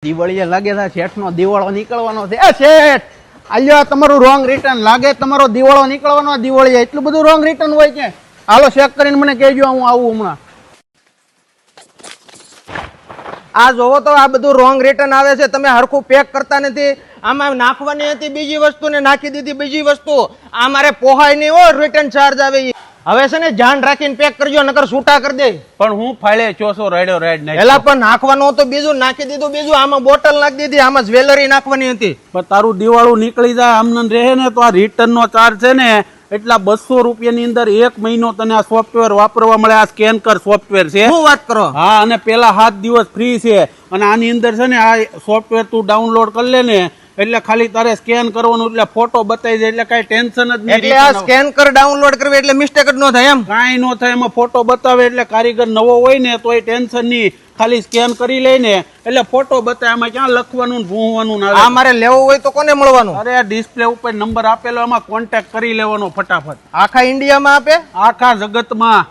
દિવાળીએ લાગે છે શેઠનો દિવાળો નીકળવાનો છે. એ શેઠ આલ્યો તમારું રોંગ રિટર્ન લાગે, તમારો દિવાળો નીકળવાનો. દિવાળીએ એટલું બધું રોંગ રિટર્ન હોય કે હાલો ચેક કરીને મને કહેજો, હું આવું હમણાં. આ જોવો તો આ બધું રોંગ રિટર્ન આવે છે, તમે હરખું પેક કરતા નથી. આમાં નાખવાની હતી બીજી વસ્તુ ને નાખી દીધી બીજી વસ્તુ. આ મારે પોહાય નહીં હો, રિટર્ન ચાર્જ આવે. હવે છે ને ધ્યાન રાખીને પેક કરજો, નકર છૂટા કરી દે. પણ હું ફાળે ચોસો રેડ્યો રેડ નહીં. પેલા પણ નાખવાનું હતું બીજું, નાખી દીધું બીજું. આમાં બોટલ નાખી દીધી, આમાં જ્વેલરી નાખવાની હતી. પણ તારું દિવાળું નીકળી જાય આમને રહે ને તો આ રિટર્ન નો ચાર્જ છે ને એટલા 200 રૂપિયાની અંદર 1 મહિનો તને આ સોફ્ટવેર વાપરવા મળે. આ સ્કેન કર સોફ્ટવેર છે. શું વાત કરો? હા, અને પેલા 7 દિવસ ફ્રી છે. અને આની અંદર છે ને આ સોફ્ટવેર તું ડાઉનલોડ કરી લે ને એટલે ખાલી તારે સ્કેન કરવાનું, એટલે ફોટો બતાવી જાય, એટલે કઈ ટેન્શન જ નહીં. એટલે આ સ્કેન કર ડાઉનલોડ કરવી એટલે મિસ્ટેક જ ન થાય એમ? કાંઈ ન થાય, એમાં ફોટો બતાવે એટલે કારીગર નવો હોય ને તો એ ટેન્શન નહીં. ખાલી સ્કેન કરી લઈને એટલે ફોટો બતાવે. આમાં ક્યાં લખવાનું ભૂંવાનું ના. આ મારે લેવું હોય તો કોને મળવાનું? અરે આ ડિસ્પ્લે ઉપર નંબર આપેલો, એમાં કોન્ટેક્ટ કરી લેવાનો ફટાફટ. આખા ઇન્ડિયામાં આપે? આખા જગતમાં.